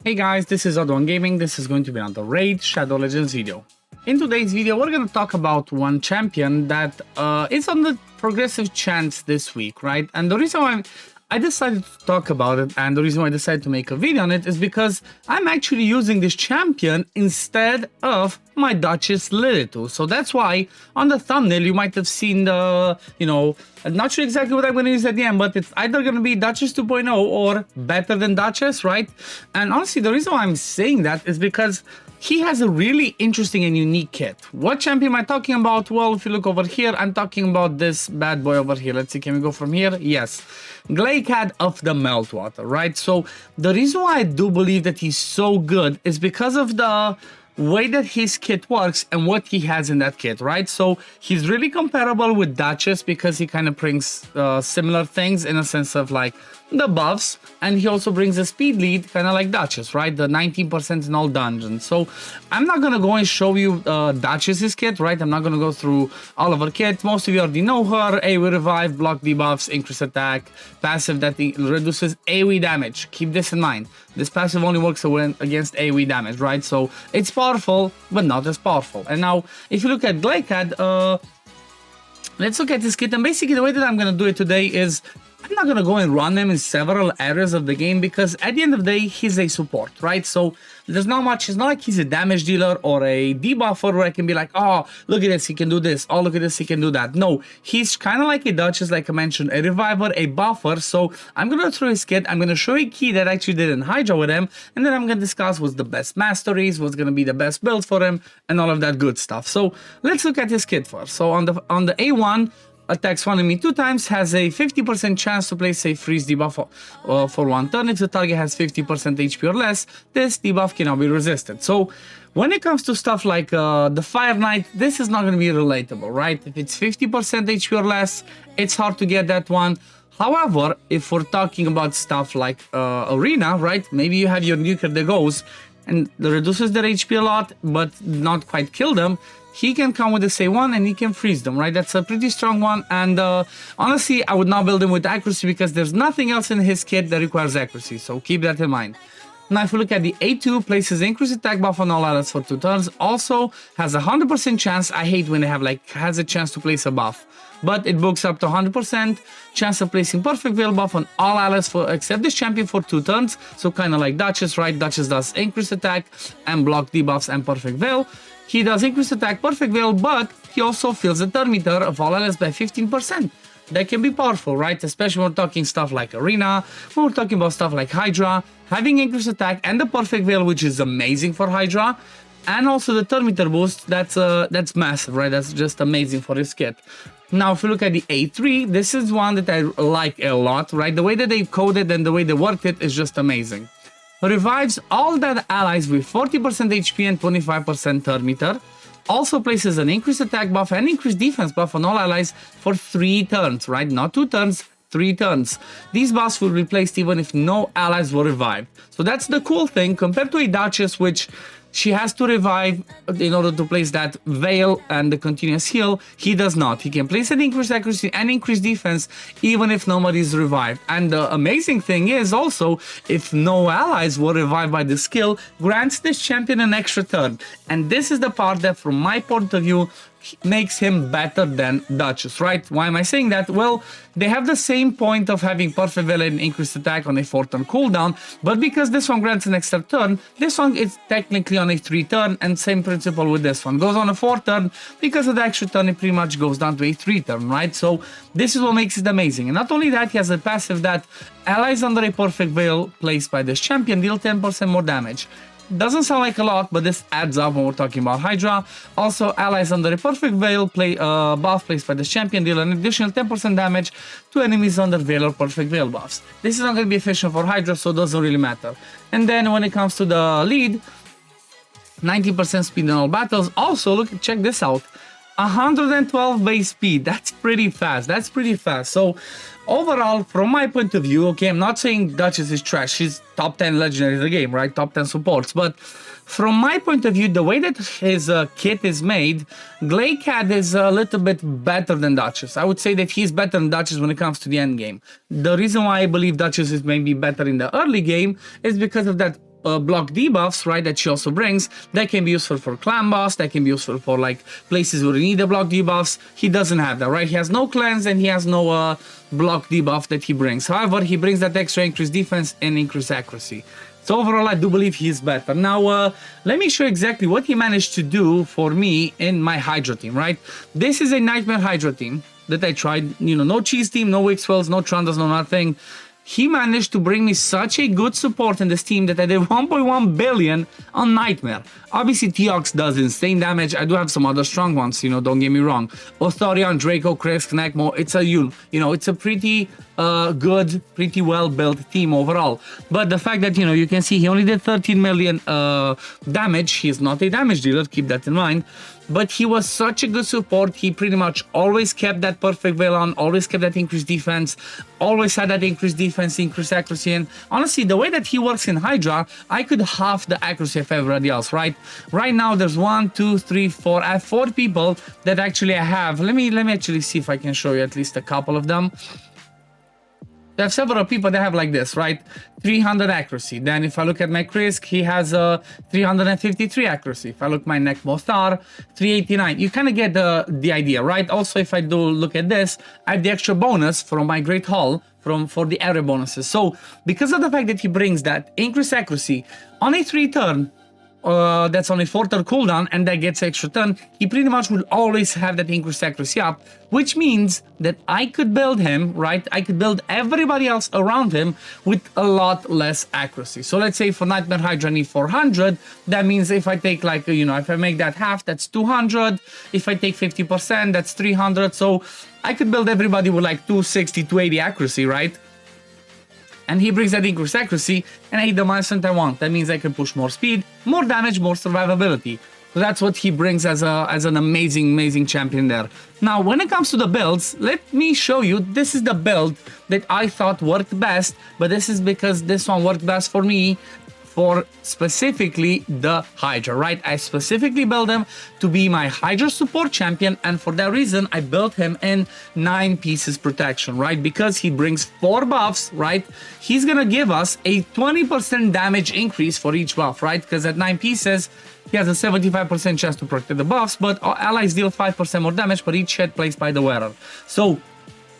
Hey guys, this is OddOneGaming. This is going to be another Raid Shadow Legends video. In today's video, we're going to talk about one champion that is on the progressive chance this week, right? And the reason why I decided to talk about it and the reason why I decided to make a video on it is because I'm actually using this champion instead of my Duchess Lily. So that's why on the thumbnail you might have seen the, I'm not sure exactly what I'm going to use at the end, but it's either going to be Duchess 2.0 or better than Duchess, right? And honestly, the reason why I'm saying that is because he has a really interesting and unique kit. What champion am I talking about? Well, if you look over here, I'm talking about this bad boy over here. Let's see, can we go from here? Yes. Glaicad of the Meltwater, right? So the reason why I do believe that he's so good is because of the way that his kit works and what he has in that kit, right? So he's really comparable with Duchess because he kind of brings similar things in a sense of like the buffs, and he also brings a speed lead kind of like Duchess, right? The 19% in all dungeons. So I'm not gonna go and show you Duchess's kit, right? I'm not gonna go through all of her kit. Most of you already know her. AoE revive, block debuffs, increase attack, passive that reduces AoE damage. Keep this in mind. This passive only works against AoE damage, right? So it's powerful, but not as powerful. And now, if you look at Glaicad, let's look at this kit. And basically, the way that I'm gonna do it today is I'm not going to go and run him in several areas of the game because at the end of the day, he's a support, right? So there's not much, it's not like he's a damage dealer or a debuffer where I can be like, oh, look at this, he can do this. Oh, look at this, he can do that. No, he's kind of like a Duchess, like I mentioned, a reviver, a buffer. So I'm going to throw his kit, I'm going to show a key that I actually did in Hydra with him, and then I'm going to discuss what's the best masteries, what's going to be the best build for him, and all of that good stuff. So let's look at his kit first. So on the A1, attacks one enemy 2 times, has a 50% chance to place a freeze debuff for 1 turn. If the target has 50% HP or less, this debuff cannot be resisted. So when it comes to stuff like the Fire Knight, this is not going to be relatable, right? If it's 50% HP or less, it's hard to get that one. However, if we're talking about stuff like Arena, right? Maybe you have your nuker that goes and reduces their HP a lot, but not quite kill them. He can come with the A1 and he can freeze them, right? That's a pretty strong one. And honestly, I would not build him with accuracy because there's nothing else in his kit that requires accuracy. So keep that in mind. Now, if we look at the A2, places increased attack buff on all allies for 2 turns. Also has a 100% chance. I hate when they have has a chance to place a buff, but it books up to 100% chance of placing perfect veil buff on all allies except this champion for 2 turns. So kind of like Duchess, right? Duchess does increased attack and block debuffs and perfect veil. He does increased attack, perfect veil, but he also fills the turn meter of all allies by 15%. That can be powerful, right? Especially when we're talking stuff like Arena, when we're talking about stuff like Hydra, having increased attack and the perfect veil, which is amazing for Hydra, and also the turn meter boost, that's massive, right? That's just amazing for his kit. Now, if you look at the A3, this is one that I like a lot, right? The way that they coded and the way they worked it is just amazing. Revives all dead allies with 40% HP and 25% turn meter. Also places an increased attack buff and increased defense buff on all allies for 3 turns, right? Not 2 turns, 3 turns. These buffs will be placed even if no allies were revived. So that's the cool thing compared to a Duchess, which she has to revive in order to place that veil and the continuous heal. He does not. He can place an increased accuracy and increased defense even if nobody is revived. And the amazing thing is also, if no allies were revived by the skill, grants this champion an extra turn. And this is the part that, from my point of view, makes him better than Duchess, right? Why am I saying that? Well, they have the same point of having perfect veil and increased attack on a 4-turn cooldown, but because this one grants an extra turn, this one is technically on a 3-turn, and same principle with this one. Goes on a 4-turn, because of the extra turn, it pretty much goes down to a 3-turn, right? So this is what makes it amazing. And not only that, he has a passive that allies under a perfect veil placed by this champion deal 10% more damage. Doesn't sound like a lot, but this adds up when we're talking about Hydra. Also, allies under a perfect veil buff placed by the champion deal an additional 10% damage to enemies under veil or perfect veil buffs. This is not going to be efficient for Hydra, so it doesn't really matter. And then when it comes to the lead, 90% speed in all battles. Also, look, check this out. 112 base speed. That's pretty fast. That's pretty fast. So overall, from my point of view, okay, I'm not saying Duchess is trash. She's top 10 legendary in the game, right? Top 10 supports. But from my point of view, the way that his kit is made, Glaicad is a little bit better than Duchess. I would say that he's better than Duchess when it comes to the end game. The reason why I believe Duchess is maybe better in the early game is because of that block debuffs, right, that she also brings. That can be useful for clan boss, that can be useful for like places where you need the block debuffs. He doesn't have that, right? He has no cleanse and he has no block debuff that he brings. However, he brings that extra increased defense and increased accuracy. So overall, I do believe he's better. Now, let me show you exactly what he managed to do for me in my Hydra team, right? This is a Nightmare Hydra team that I tried. You know, no cheese team, no Wixwells, no Trundles, no nothing. He managed to bring me such a good support in this team that I did 1.1 billion on Nightmare. Obviously, Teox does insane damage. I do have some other strong ones, you know, don't get me wrong. Othorion, Draco, Krisk, Nekmo, it's a, you know, it's a pretty good, pretty well-built team overall. But the fact that, you know, you can see he only did 13 million damage. He's not a damage dealer, keep that in mind. But he was such a good support. He pretty much always kept that perfect veil on, always kept that increased defense, always had that increased defense, increased accuracy. And honestly, the way that he works in Hydra, I could half the accuracy of everybody else, right? Right now, there's 1, 2, 3, 4. I have 4 people that actually I have. Let me actually see if I can show you at least a couple of them. I have several people that have like this, right? 300 accuracy. Then if I look at my Krisk, he has 353 accuracy. If I look at my Nekmo Star, 389. You kind of get the idea, right? Also, if I do look at this, I have the extra bonus from my Great Hall for the area bonuses. So because of the fact that he brings that increased accuracy on a 3-turn, that's on a 4-turn cooldown, and that gets extra turn, he pretty much will always have that increased accuracy up, which means that I could build him, right? I could build everybody else around him with a lot less accuracy. So let's say for Nightmare Hydra I need 400, that means if I take like, you know, if I make that half, that's 200. If I take 50%, that's 300. So I could build everybody with like 260, 280 accuracy, right? And he brings that increased accuracy, and I hit the milestone I want. That means I can push more speed, more damage, more survivability. So that's what he brings as an amazing champion there. Now, when it comes to the builds, let me show you. This is the build that I thought worked best, but this is because this one worked best for me, for specifically the Hydra, right? I specifically built him to be my Hydra support champion, and for that reason, I built him in 9 pieces protection, right? Because he brings 4 buffs, right? He's gonna give us a 20% damage increase for each buff, right? Because at 9 pieces, he has a 75% chance to protect the buffs, but allies deal 5% more damage per each hit placed by the wearer. So,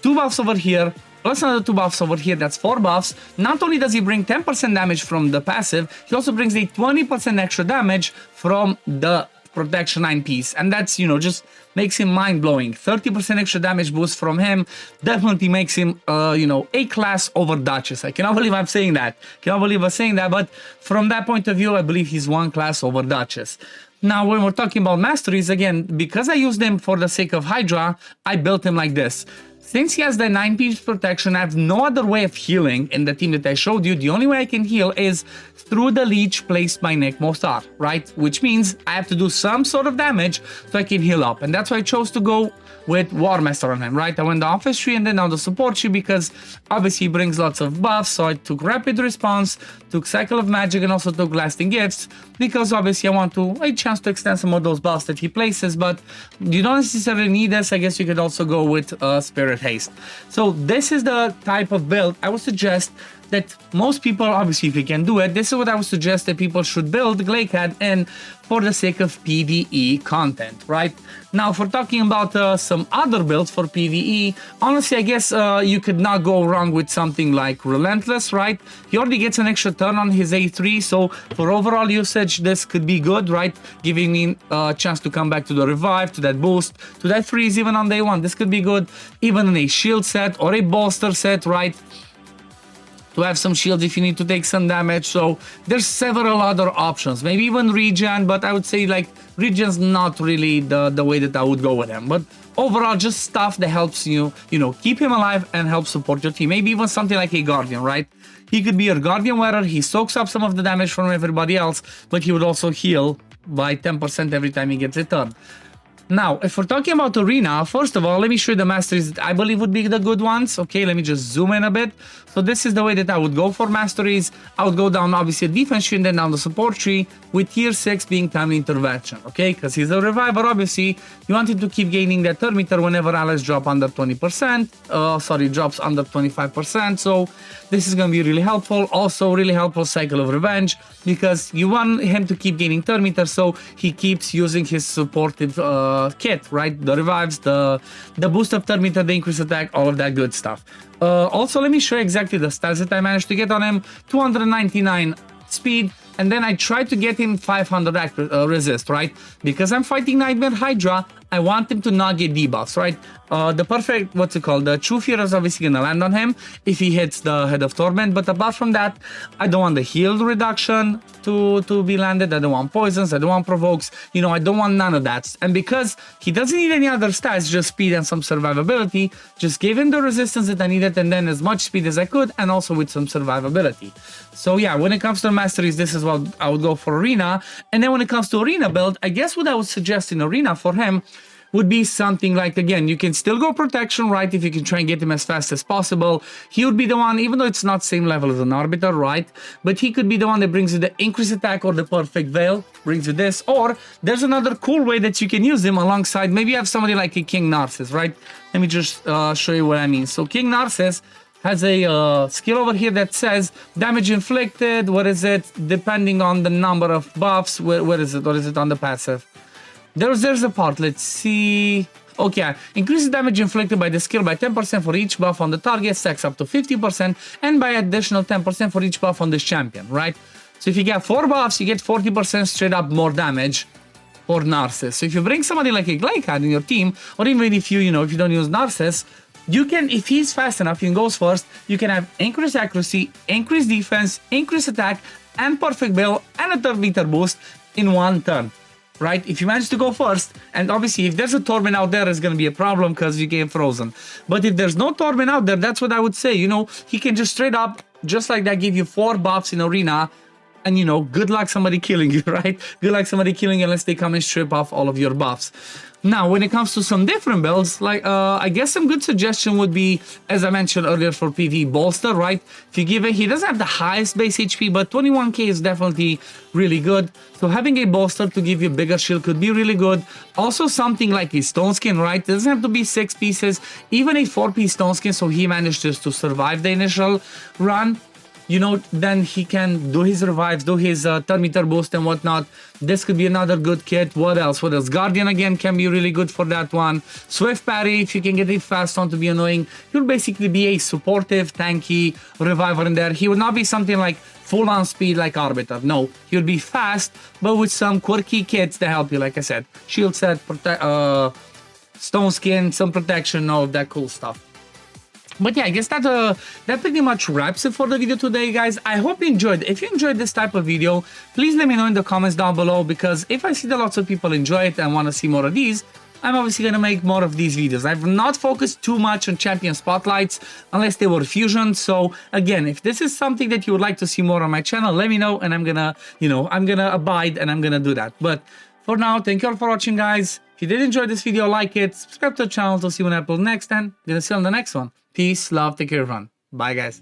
2 buffs over here, plus another 2 buffs over here, that's 4 buffs. Not only does he bring 10% damage from the passive, he also brings a 20% extra damage from the protection 9 piece. And that's, you know, just makes him mind-blowing. 30% extra damage boost from him definitely makes him, you know, a class over Duchess. I cannot believe I'm saying that. Cannot believe I'm saying that, but from that point of view, I believe he's 1 class over Duchess. Now, when we're talking about masteries, again, because I used them for the sake of Hydra, I built him like this. Since he has the 9-piece protection, I have no other way of healing in the team that I showed you. The only way I can heal is through the leech placed by Nekmo Star, right? Which means I have to do some sort of damage so I can heal up. And that's why I chose to go with War Master on him, right? I went the office tree and then now the support tree because obviously he brings lots of buffs. So I took Rapid Response, took Cycle of Magic, and also took Lasting Gifts because obviously I want a chance to extend some of those buffs that he places, but you don't necessarily need this. I guess you could also go with Spirit Haste. So this is the type of build I would suggest that most people, obviously if you can do it, this is what I would suggest that people should build Glaicad in for the sake of PvE content, right? Now, if we're talking about some other builds for PvE, honestly, I guess you could not go wrong with something like Relentless, right? He already gets an extra turn on his A3, so for overall usage, this could be good, right? Giving me a chance to come back to the revive, to that boost, to that freeze even on day 1. This could be good, even in a shield set or a bolster set, right? To have some shields if you need to take some damage. So there's several other options, maybe even regen, but I would say like regen's not really the way that I would go with him. But overall, just stuff that helps you, you know, keep him alive and help support your team. Maybe even something like a Guardian, right? He could be your Guardian wearer, he soaks up some of the damage from everybody else, but he would also heal by 10% every time he gets a turn. Now, if we're talking about Arena, first of all, let me show you the masteries that I believe would be the good ones. Okay, let me just zoom in a bit. So this is the way that I would go for masteries. I would go down obviously a defense tree and then down the support tree, with tier 6 being timely intervention, okay? Because he's a reviver, obviously. You want him to keep gaining that turn meter whenever allies drop under 20%, drops under 25%. So this is going to be really helpful. Also really helpful cycle of revenge, because you want him to keep gaining turn meter, so he keeps using his supportive kit, right? The revives, the boost of turn meter, the increased attack, all of that good stuff. Also, let me show you exactly the stats that I managed to get on him. 299 speed, and then I tried to get him 500 resist, right? Because I'm fighting Nightmare Hydra, I want him to not get debuffs, right? The perfect, the True Fear is obviously gonna land on him if he hits the Head of Torment, but apart from that, I don't want the heal reduction to be landed, I don't want poisons, I don't want provokes, you know, I don't want none of that. And because he doesn't need any other stats, just speed and some survivability, just gave him the resistance that I needed, and then as much speed as I could, and also with some survivability. So yeah, when it comes to masteries, this is what I would go for Arena. And then when it comes to Arena build, I guess what I would suggest in Arena for him would be something like, again, you can still go protection, right? If you can try and get him as fast as possible, he would be the one, even though it's not same level as an arbiter, right? But he could be the one that brings you the increased attack or the perfect veil, brings you this. Or there's another cool way that you can use him alongside. Maybe you have somebody like a King Narcissus, right? Let me just show you what I mean. So King Narcissus has a skill over here that says damage inflicted. What is it? Depending on the number of buffs. Where is it? Or is it on the passive? There's a part. Let's see. Okay, increases damage inflicted by the skill by 10% for each buff on the target, stacks up to 50%, and by additional 10% for each buff on this champion, right? So if you get 4 buffs, you get 40% straight up more damage for Narcissus. So if you bring somebody like a Glaicad in your team, or even if you don't use Narcissus, you can, if he's fast enough, he goes first, you can have increased accuracy, increased defense, increased attack, and perfect build, and a turn meter boost in one turn. Right? If you manage to go first, and obviously if there's a Torment out there, it's going to be a problem because you get frozen. But if there's no Torment out there, that's what I would say. You know, he can just straight up, just like that, give you 4 buffs in Arena, and you know, good luck somebody killing you, right? Good luck somebody killing you unless they come and strip off all of your buffs. Now, when it comes to some different builds, like I guess some good suggestion would be, as I mentioned earlier, for PV bolster, right? If you give it, he doesn't have the highest base HP, but 21k is definitely really good. So having a bolster to give you bigger shield could be really good. Also something like his stone skin, right? It doesn't have to be 6 pieces, even a 4-piece stone skin, so he manages to survive the initial run. You know, then he can do his revives, do his turn meter boost and whatnot. This could be another good kit. What else? Guardian again can be really good for that one. Swift parry, if you can get it fast on to be annoying. He'll basically be a supportive, tanky reviver in there. He would not be something like full on speed like Arbiter. No, he would be fast, but with some quirky kits to help you, like I said. Shield set, stone skin, some protection, all of that cool stuff. But yeah, I guess that pretty much wraps it for the video today, guys. I hope you enjoyed. If you enjoyed this type of video, please let me know in the comments down below, because if I see that lots of people enjoy it and want to see more of these, I'm obviously going to make more of these videos. I've not focused too much on champion spotlights unless they were fusion. So again, if this is something that you would like to see more on my channel, let me know, and I'm gonna, I'm gonna abide and I'm gonna do that. But for now, thank you all for watching, guys. If you did enjoy this video, like it, subscribe to the channel to see when I upload next, and I'm gonna see you on the next one. Peace, love, take care, everyone. Bye, guys.